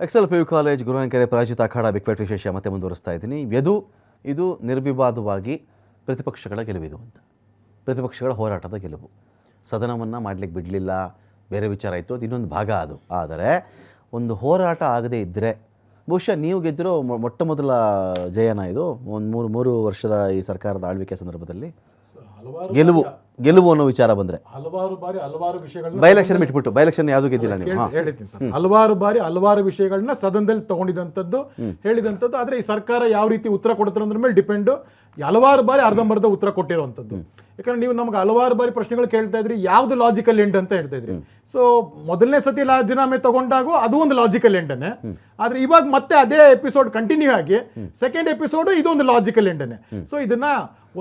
Excel PU college Guruvanakere ಪರಾಜಿತ ಅಖಾಡ big fight ವಿಶೇಷ ಮತ್ತೆ ಮುಂದುವರಿಸ್ತಾ ಇದ್ದೀನಿ. ಇದು ನಿರ್ವಿವಾದವಾಗಿ ಪ್ರತಿಪಕ್ಷಗಳ ಗೆಲುವಿದು ಅಂತ, ಪ್ರತಿಪಕ್ಷಗಳ ಹೋರಾಟದ ಗೆಲುವು. ಸದನವನ್ನು ಮಾಡಲಿಕ್ಕೆ ಬಿಡಲಿಲ್ಲ, ಬೇರೆ ವಿಚಾರ ಇತ್ತು, ಅದು ಇನ್ನೊಂದು ಭಾಗ. ಅದು ಆದರೆ ಒಂದು ಹೋರಾಟ ಆಗದೇ ಇದ್ದರೆ ಬಹುಶಃ ನೀವು ಗೆದ್ದಿರೋ ಮೊಟ್ಟ ಮೊದಲ ಜಯನ ಇದು. ಒಂದು ಮೂರು ವರ್ಷದ ಈ ಸರ್ಕಾರದ ಆಳ್ವಿಕೆ ಸಂದರ್ಭದಲ್ಲಿ ಗೆಲುವು ಅನ್ನೋ ವಿಚಾರ ಬಂದರೆ ಹಲವಾರು ಬಾರಿ ಹಲವಾರು ವಿಷಯಗಳನ್ನ ಬೈ ಎಲೆಕ್ಷನ್ ಬಿಟ್ಬಿಟ್ಟು, ಬೈ ಎಲೆಕ್ಷನ್ ಯಾವುದೂ ಗೆದ್ದಿಲ್ಲ ನೀವು. ಹೇಳಿದ್ದೀನಿ ಸರ್, ಹಲವಾರು ಬಾರಿ ಹಲವಾರು ವಿಷಯಗಳನ್ನ ಸದನದಲ್ಲಿ ತಗೊಂಡಿದಂಥದ್ದು, ಹೇಳಿದಂಥದ್ದು. ಆದರೆ ಈ ಸರ್ಕಾರ ಯಾವ ರೀತಿ ಉತ್ತರ ಕೊಡ್ತಾರೆ ಅನ್ನೋದ್ರ ಮೇಲೆ ಡಿಪೆಂಡು. ಹಲವಾರು ಬಾರಿ ಅರ್ಧಂಬರ್ಧ ಉತ್ತರ ಕೊಟ್ಟಿರುವಂಥದ್ದು. ಯಾಕಂದ್ರೆ ನೀವು ನಮ್ಗೆ ಹಲವಾರು ಬಾರಿ ಪ್ರಶ್ನೆಗಳು ಕೇಳ್ತಾ ಇದ್ರಿ, ಯಾವ್ದು ಲಾಜಿಕಲ್ ಎಂಡ್ ಅಂತ ಹೇಳ್ತಾ ಇದ್ರಿ. ಸೊ ಮೊದಲನೇ ಸತಿ ರಾಜೀನಾಮೆ ತಗೊಂಡಾಗೂ ಅದು ಒಂದು ಲಾಜಿಕಲ್ ಎಂಡನ್ನೇ. ಆದ್ರೆ ಇವಾಗ ಮತ್ತೆ ಅದೇ ಎಪಿಸೋಡ್ ಕಂಟಿನ್ಯೂ ಆಗಿ ಸೆಕೆಂಡ್ ಎಪಿಸೋಡ್ ಇದು ಒಂದು ಲಾಜಿಕಲ್ ಎಂಡನ್ನೇ. ಸೊ ಇದನ್ನ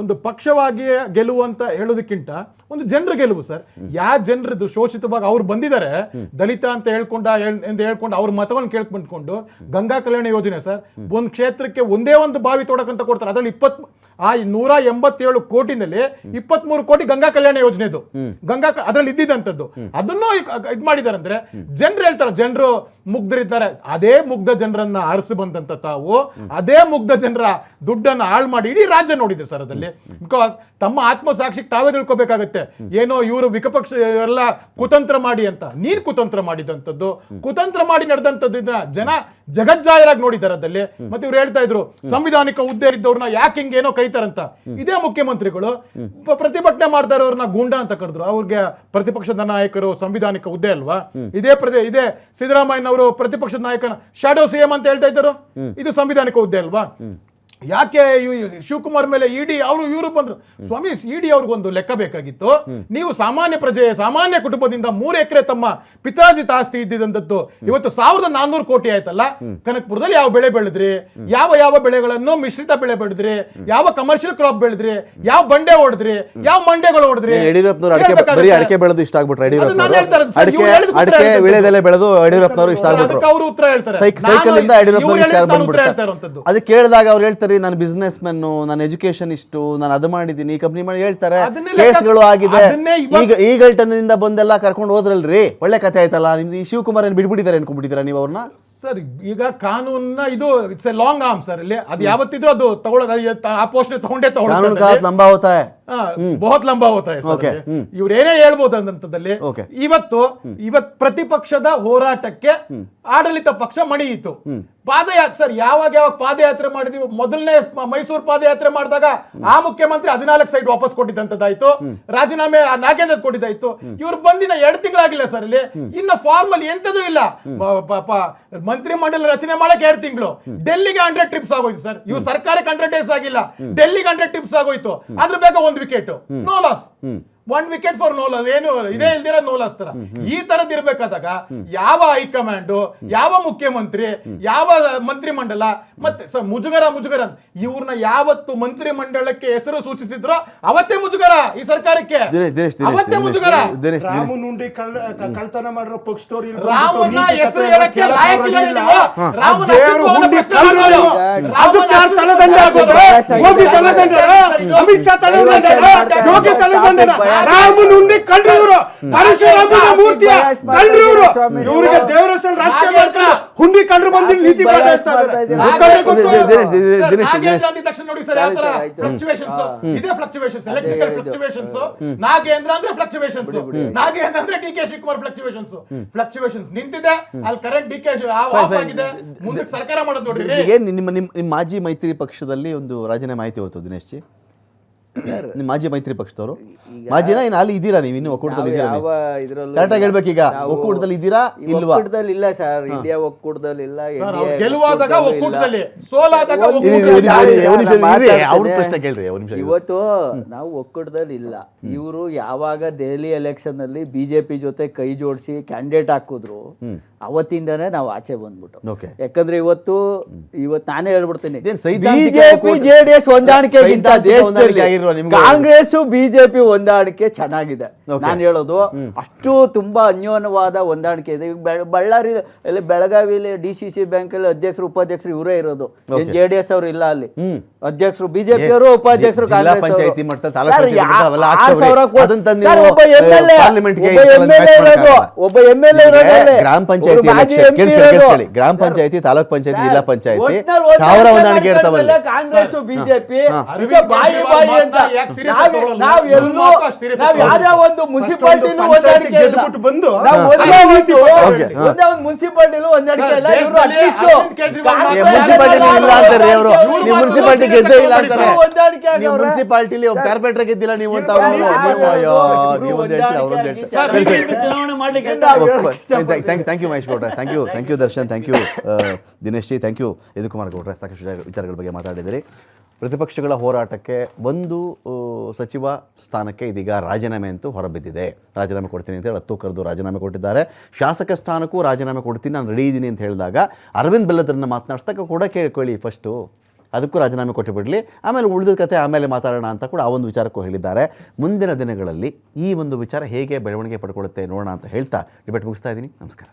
ಒಂದು ಪಕ್ಷವಾಗಿ ಗೆಲುವು ಅಂತ ಹೇಳೋದಕ್ಕಿಂತ ಒಂದು ಜನರ ಗೆಲುವು ಸರ್. ಯಾವ ಜನರದ್ದು ಶೋಷಿತವಾಗಿ ಅವ್ರು ಬಂದಿದ್ದಾರೆ, ದಲಿತ ಅಂತ ಹೇಳ್ಕೊಂಡು ಅವ್ರ ಮತವನ್ನು ಕೇಳ್ಕೊಂಡ್ಕೊಂಡು ಗಂಗಾ ಕಲ್ಯಾಣ ಯೋಜನೆ ಸರ್, ಒಂದು ಕ್ಷೇತ್ರಕ್ಕೆ ಒಂದೇ ಒಂದು ಬಾವಿ ತೋಡಕಂತ ಕೊಡ್ತಾರೆ. ಅದರಲ್ಲಿ 187 ಕೋಟಿನಲ್ಲಿ 23 ಕೋಟಿ ಗಂಗಾ ಕಲ್ಯಾಣ ಯೋಜನೆದು, ಅದರಲ್ಲಿ ಇದ್ದಿದ್ದಂಥದ್ದು. ಅದನ್ನು ಇದು ಮಾಡಿದ್ದಾರೆ ಅಂದ್ರೆ ಜನರು ಹೇಳ್ತಾರೆ, ಜನರು ಮುಗ್ಧರಿದ್ದಾರೆ. ಅದೇ ಮುಗ್ಧ ಜನರನ್ನ ಆರಿಸಿ ಬಂದಂತ ತಾವು ಅದೇ ಮುಗ್ಧ ಜನರ ದುಡ್ಡನ್ನ ಹಾಳು ಮಾಡಿ ಇಡೀ ರಾಜ್ಯ ನೋಡಿದೆ ಸರ್ ಅದಲ್ಲಿ. ಬಿಕಾಸ್ ತಮ್ಮ ಆತ್ಮಸಾಕ್ಷಿಗೆ ತಾವೇ ತಿಳ್ಕೊಬೇಕಾಗತ್ತೆ, ಏನೋ ಇವರು ವಿಪಕ್ಷ ಎಲ್ಲ ಕುತಂತ್ರ ಮಾಡಿ ಅಂತ. ನೀನ್ ಕುತಂತ್ರ ಮಾಡಿದಂಥದ್ದು, ಕುತಂತ್ರ ಮಾಡಿ ನಡೆದಂಥದ್ದು ಜನ ಜಗಜ್ಜಾಹೀರಾಗಿ ನೋಡಿದ್ದಾರೆ ಅದಲ್ಲಿ. ಮತ್ತೆ ಇವ್ರು ಹೇಳ್ತಾ ಇದ್ರು ಸಂವಿಧಾನಿಕ ಹುದ್ದೆ ಇದ್ದವ್ರನ್ನ ಯಾಕೆ ಹಿಂಗೇನೋ ಕೈತಾರಂತ. ಇದೇ ಮುಖ್ಯಮಂತ್ರಿಗಳು ಪ್ರತಿಭಟನೆ ಮಾಡ್ತಾ ಇರೋರ್ನ ಗೂಂಡ ಅಂತ ಕರೆದ್ರು. ಅವ್ರಿಗೆ ಪ್ರತಿಪಕ್ಷದ ನಾಯಕರು ಸಂವಿಧಾನಿಕ ಹುದ್ದೆ ಅಲ್ವಾ? ಇದೇ ಸಿದ್ದರಾಮಯ್ಯನವರು ಪ್ರತಿಪಕ್ಷದ ನಾಯಕನ ಶಾಡೋ CM ಅಂತ ಹೇಳ್ತಾ ಇದ್ದರು, ಇದು ಸಂವಿಧಾನಿಕ ಹುದ್ದೆ ಅಲ್ವಾ? ಯಾಕೆ ಶಿವಕುಮಾರ್ ಮೇಲೆ ಇಡಿ ಇವರು ಬಂದ್ರು? ಸ್ವಾಮಿ, ಇಡಿ ಅವ್ರಿಗೊಂದು ಲೆಕ್ಕ ಬೇಕಾಗಿತ್ತು. ನೀವು ಸಾಮಾನ್ಯ ಪ್ರಜೆ, ಸಾಮಾನ್ಯ ಕುಟುಂಬದಿಂದ 3 ಎಕರೆ ತಮ್ಮ ಪಿತಾಜಿ ಆಸ್ತಿ ಇದ್ದಿದ್ದಂಥದ್ದು ಇವತ್ತು 1400 ಕೋಟಿ ಆಯ್ತಲ್ಲ. ಕನಕಪುರದಲ್ಲಿ ಯಾವ ಬೆಳೆ ಬೆಳೆದ್ರಿ, ಯಾವ ಬೆಳೆಗಳನ್ನು ಮಿಶ್ರಿತ ಬೆಳೆ ಬೆಳೆದ್ರಿ, ಯಾವ ಕಮರ್ಷಿಯಲ್ ಕ್ರಾಪ್ ಬೆಳೆದ್ರಿ, ಯಾವ ಬಂಡೆ ಹೊಡೆದ್ರಿ, ಯಾವ ಮಂಡೆಗಳು ಹೊಡೆದ್ರಿ? ಅವರು ಉತ್ತರ ಹೇಳ್ತಾರೆ. ಅದು ಕೇಳಿದಾಗ ಅವ್ರು ಹೇಳ್ತಾರೆ, ನಾನು ಬಿಸ್ನೆಸ್ ಮೆನ್ನು, ನಾನು ಎಜುಕೇಶನ್ ಇಷ್ಟು, ನಾನು ಅದು ಮಾಡಿದ್ದೀನಿ, ಕಂಪ್ನಿ ಮಾಡಿ ಹೇಳ್ತಾರೆ. ಕೇಸ್ಗಳು ಆಗಿದೆ. ಈಗ ಈಗಲ್ಟನ್ನಿಂದ ಬಂದೆಲ್ಲ ಕರ್ಕೊಂಡು ಹೋದ್ರಲ್ರಿ, ಒಳ್ಳೆ ಕಥೆ ಆಯ್ತಲ್ಲ ನಿಮ್ದು. ಈ ಶಿವಕುಮಾರ್ ಏನು ಬಿಡ್ಬಿಟ್ಟಿದ್ದಾರೆ ಅನ್ಕೊಂಡ್ಬಿಟ್ಟಿದ್ದೀರಾ ನೀವು ಅವ್ರನ್ನ? ಸರ್, ಈಗ ಕಾನೂನ್ನ ಇದು it's a long arm sir. ಇಲ್ಲಿ ಅದು ಯಾವತ್ತಿದ್ರು ಅದು ತಗೊಳ್ಳೋದು, ಆ ಪೋಸ್ಟ್ ತಗೊಂಡೇ ತಗೊಳ್ಳೋದು. ಲಂಬಾ ಹೋತಾ ಹೈ, ಬಹುತ್ ಲಂಬಾ ಹೋತಾ ಹೈ ಸರ್. ಇವ್ರೇನೇ ಹೇಳ್ಬೋದು ಅಂತದಲ್ಲಿ. ಇವತ್ತು ಪ್ರತಿಪಕ್ಷದ ಹೋರಾಟಕ್ಕೆ ಆಡಳಿತ ಪಕ್ಷ ಮಣಿಯಿತು. ಪಾದಯಾತ್ರೆ ಸರ್, ಯಾವಾಗ ಪಾದಯಾತ್ರೆ ಮಾಡಿದೀವಿ, ಮೊದಲನೇ ಮೈಸೂರು ಪಾದಯಾತ್ರೆ ಮಾಡಿದಾಗ ಆ ಮುಖ್ಯಮಂತ್ರಿ 14 ಸೈಟ್ ವಾಪಸ್ ಕೊಟ್ಟಿದ್ದಂತದ್ದಾಯ್ತು, ರಾಜೀನಾಮೆ ನಾಗೇಂದ್ರ ಕೊಟ್ಟಿದ್ದಾಯ್ತು. ಇವ್ರು ಬಂದಿನ 2 ತಿಂಗಳಾಗಿಲ್ಲ ಸರ್. ಇಲ್ಲಿ ಇನ್ನು ಫಾರ್ಮಲ್ ಎಂತದೂ ಇಲ್ಲ. ಮಂತ್ರಿ ಮಂಡಲ ರಚನೆ ಮಾಡಕ್ಕೆ 2 ತಿಂಗಳು. ಡೆಲ್ಲಿಗೆ 100 ಟ್ರಿಪ್ಸ್ ಆಗೋಯ್ತು ಸರ್. ಇವ್ರು ಸರ್ಕಾರಕ್ಕೆ 100 ಡೇಸ್ ಆಗಿಲ್ಲ, ಡೆಲ್ಲಿಗೆ 100 ಟ್ರಿಪ್ಸ್ ಆಗೋಯ್ತು. ಅದ್ರ ಬೇಗ 1 wicket, no loss. 1 wicket for no loss. ಏನು ಇದೇ ಇಲ್ದಿರ ನೋ ಲಾಸ್ ತರ. ಈ ತರದ್ ಇರ್ಬೇಕಾದಾಗ ಯಾವ ಹೈಕಮಾಂಡ್, ಯಾವ ಮುಖ್ಯಮಂತ್ರಿ, ಯಾವ ಮಂತ್ರಿ ಮಂಡಲ, ಮತ್ತೆ ಮುಜುಗರ ಇವ್ರನ್ನ ಯಾವತ್ತು ಮಂತ್ರಿ ಮಂಡಲಕ್ಕೆ ಹೆಸರು ಸೂಚಿಸಿದ್ರು ಅವತ್ತೇ ಮುಜುಗರ ಈ ಸರ್ಕಾರಕ್ಕೆ. ಅವತ್ತೇ ಮುಜುಗರ. ರಾಮನುಂಡಿ ಕಳ್ತನ ಮಾಡಿರೋ ಪಕ್ಷದವ್ರು ರಾಮನ ಹೆಸರು ಹೇಳಕ್ಕೆ ಲಾಯಕ್ಕಿಲ್ಲ ನೀವು. ರಾಮನ ಅಮಿತ್ ಶಾ ತಲೆದಂಡ, ರಾಮನುಂಡಿ ಕಳ್ಳರು, ಪರಶುರಾಮನ ಮೂರ್ತಿಯ ಕಳ್ಳರು, ಇವರಿಗೆ ದೇವರ ಹೆಸರು ರಾಜಕೀಯ ಮಾಡ್ತಾರೆ. ಹುಂಡಿ ಕಳ್ಳರು ಬಂದು ನೀತಿ ಪ್ರಕಟಿಸ್ತಾರೆ. ಎಲೆಕ್ಟ್ರಿಕಲ್ ಫ್ಲಕ್ಚುವೇಷನ್ಸ್, ನಾಗೇಂದ್ರ ಅಂದ್ರೆ ಫ್ಲಕ್ಚುವೇಷನ್ಸ್, ನಾಗೇಂದ್ರ ಅಂದ್ರೆ DK ಶಿವಕುಮಾರ್ ಫ್ಲಕ್ಚುವೇಷನ್ಸ್ ನಿಂತಿದೆ. ಅಲ್ಲಿ ಕರೆಂಟ್ DK ಆಫ್ ಆಗಿದೆ. ಮುಂದಕ್ಕೆ ಸರ್ಕಾರ ಮಾಡೋದು ನೋಡ್ರಿ. ನಿಮ್ಮ ಮಾಜಿ ಮೈತ್ರಿ ಪಕ್ಷದಲ್ಲಿ ಒಂದು ರಾಜೀನಾಮೆ ಮಾಹಿತಿ ಹೋಯ್ತು ದಿನೇಶ್ ಜಿ. ನಿಮ್ಮ ಮಾಜಿ ಮೈತ್ರಿ ಪಕ್ಷದವರು, ಮಾಜಿನ ಇನ್ನು ಅಲ್ಲಿ ಇದ್ದೀರಾ ನೀವು? ಇನ್ನು ಒಕ್ಕೂಟದಲ್ಲಿ ಇದ್ದೀರಾ? ಕರೆಕ್ಟಾಗಿ ಹೇಳ್ಬೇಕೀಗ, ಒಕ್ಕೂಟದಲ್ಲಿ ಇದ್ದೀರಾ ಇಲ್ವಾ? ಇಲ್ಲ ಸರ್, ಇಂಡಿಯಾ ಒಕ್ಕೂಟದಲ್ಲಿ ಇಲ್ಲ. ಗೆಲುವಾದಾಗ ಒಕ್ಕೂಟದಲ್ಲಿ, ಸೋಲಾದಾಗ ಇವತ್ತು ನಾವು ಒಕ್ಕೂಟದಲ್ಲಿ ಇಲ್ಲ. ಇವರು ಯಾವಾಗ ದೆಹಲಿ ಎಲೆಕ್ಷನ್ ಅಲ್ಲಿ ಬಿಜೆಪಿ ಜೊತೆ ಕೈ ಜೋಡಿಸಿ ಕ್ಯಾಂಡಿಡೇಟ್ ಹಾಕಿದ್ರು ಅವತ್ತಿಂದಾನೇ ನಾವು ಆಚೆ ಬಂದ್ಬಿಟ್ಟು. ಯಾಕಂದ್ರೆ ಇವತ್ತು ನಾನೇ ಹೇಳ್ಬಿಡ್ತೀನಿ, ಬಿಜೆಪಿ JDS ಹೊಂದಾಣಿಕೆಗಿಂತ ದೇಶದಲ್ಲಿ ಇಲ್ವಾ ನಿಮ್ಗೆ? ಕಾಂಗ್ರೆಸ್ ಬಿಜೆಪಿ ಹೊಂದಾಣಿಕೆ ಚೆನ್ನಾಗಿದೆ. ನಾನು ಹೇಳೋದು ಅಷ್ಟು ತುಂಬಾ ಅನ್ಯೋನ್ಯವಾದ ಹೊಂದಾಣಿಕೆ ಇದೆ. ಈಗ ಬಳ್ಳಾರಿ ಬೆಳಗಾವಿಲಿ DCC ಬ್ಯಾಂಕಲ್ಲಿ ಅಧ್ಯಕ್ಷರು ಉಪಾಧ್ಯಕ್ಷರು ಇವರೇ ಇರೋದು. JDS ಅವರು ಇಲ್ಲ ಅಲ್ಲಿ ಅಧ್ಯಕ್ಷರು, ಬಿಜೆಪಿ ಅವರು ಉಪಾಧ್ಯಕ್ಷರು, ಜಿಲ್ಲಾ ಕಾಂಗ್ರೆಸ್ ಪಂಚಾಯತಿ ಅವರು. ಮಟ್ಟ ತಾಲೂಕು ಪಂಚಾಯತಿ ಮಟ್ಟ ಅವೆಲ್ಲ ಸರ್, ಆಗ್ತವ್ರಿ. 6,000 ಕೋಟಿ. ಅದನ್ನ ತಂದು ಸರ್, ನೀವು ಒಬ್ಬ MLA ಪಾರ್ಲಿಮೆಂಟ್ಗೆ ಒಬ್ಬ MLA ಇರೋದ್ರಲ್ಲಿ ಗ್ರಾಮ ಪಂಚಾಯತಿ ಮಾಜಿ ಎಲೆಕ್ಷನ್ MP ಕೇಳಿಸ್ಕೊಳ್ಳಿ, ಇರೋದು. ಗ್ರಾಮ ಪಂಚಾಯತಿ, ತಾಲೂಕ್ ಪಂಚಾಯತಿ, ಜಿಲ್ಲಾ ಪಂಚಾಯತಿ ಒಟ್ನಲ್ಲಿ ಸಾವಿರ ಹೊಂದಾಣಿಕೆ ಇರ್ತಾವಲ್ಲ. ಕಾಂಗ್ರೆಸ್ ಬಿಜೆಪಿ ಅರವಿಂದ್ ಬಾಯಿ ಕೇಜ್ರಿವಾಲ್ ಅಂತ ಯಾಕೆ serious ನಾವ್ ತಗೊಳ್ಳಲ್ಲ? ನಾವ್ ಎಲ್ಲೂ ಮಾತ್ರ serious ನಾವ್ ತಗೊಳ್ಳಲ್ಲ. ಯಾವ್ದೇ ಒಂದು ಮುನ್ಸಿಪಾಲಿಟಿನೂ ಹೊಂದಾಣಿಕೆ ಇಲ್ಲ. ಗೆದ್ಬಿಟ್ಟು ಬಂದು ನಾವು ಒಂದೇ Okay, ಹಾ. ಒಂದೇ ಒಂದು ಮುನ್ಸಿಪಾಲಿಟಿನೂ ಹೊಂದಾಣಿಕೆ ಇಲ್ಲ. ಸರ್, ಇವ್ರು ದೇಶದಲ್ಲಿ at least Arvind Kejriwal municipality ಇಲ್ಲ ಅಂತಾರೆ ಅವರು. ನೀವು ಮುನ್ಸಿಪಾಲಿಟಿ ಗೆದ್ದೇ ಇಲ್ಲ ಅಂತಾರೆ. ಹೊಂದಾಣಿಕೆ ನೀವು ಆಗವ್ರೆ. ಮುನ್ಸಿಪಾಲಿಟಿಲಿ ಒಬ್ಬ ಕಾರ್ಪೊರೇಟರ್ ಗೆದ್ದಿಲ್ಲ ನೀವು ಅಂತ ಅವ್ರು ನೀವು ಒಂದು ಹೇಳ್ತೀರಿ, ಅವರೊಂದು ಹೇಳ್ತಾರೆ. ಸರಿ ಸರಿ, ಚುನಾವಣೆ ಮಾಡ್ಲಿಕ್ಕೆ ಥ್ಯಾಂಕ್ ಯು ಮಹೇಶ್ ಗೌಡ್ರೆ, thank you Darshan, thank you Dinesh ji, thank you Yadukumar ಗೌಡ್ರೆ. ಸಾಕಷ್ಟು ವಿಚಾರಗಳ ಬಗ್ಗೆ ಮಾತಾಡಿದಿರಿ. ಪ್ರತಿಪಕ್ಷಗಳ ಹೋರಾಟಕ್ಕೆ ಒಂದು ಸಚಿವ ಸ್ಥಾನಕ್ಕೆ ಇದೀಗ ರಾಜೀನಾಮೆ ಅಂತೂ ಹೊರಬಿದ್ದಿದೆ. ರಾಜೀನಾಮೆ ಕೊಡ್ತೀನಿ ಅಂತ ಹೇಳಿ ಹತ್ತು ಕರೆದು ರಾಜೀನಾಮೆ ಕೊಟ್ಟಿದ್ದಾರೆ. ಶಾಸಕ ಸ್ಥಾನಕ್ಕೂ ರಾಜೀನಾಮೆ ಕೊಡ್ತೀನಿ, ನಾನು ರೆಡಿ ಇದ್ದೀನಿ ಅಂತ ಹೇಳಿದಾಗ ಅರವಿಂದ್ ಬೆಲ್ಲದ್ರನ್ನ ಮಾತನಾಡ್ಸಕ್ಕೆ ಕೂಡ ಕೇಳ್ಕೊಳ್ಳಿ, ಫಸ್ಟು ಅದಕ್ಕೂ ರಾಜೀನಾಮೆ ಕೊಟ್ಟುಬಿಡಲಿ, ಆಮೇಲೆ ಉಳಿದ ಕತೆ ಆಮೇಲೆ ಮಾತಾಡೋಣ ಅಂತ ಕೂಡ ಆ ಒಂದು ವಿಚಾರಕ್ಕೂ ಹೇಳಿದ್ದಾರೆ. ಮುಂದಿನ ದಿನಗಳಲ್ಲಿ ಈ ಒಂದು ವಿಚಾರ ಹೇಗೆ ಬೆಳವಣಿಗೆ ಪಡ್ಕೊಳ್ಳುತ್ತೆ ನೋಡೋಣ ಅಂತ ಹೇಳ್ತಾ ಡಿಬೇಟ್ ಮುಗಿಸ್ತಾ ಇದ್ದೀನಿ. ನಮಸ್ಕಾರ.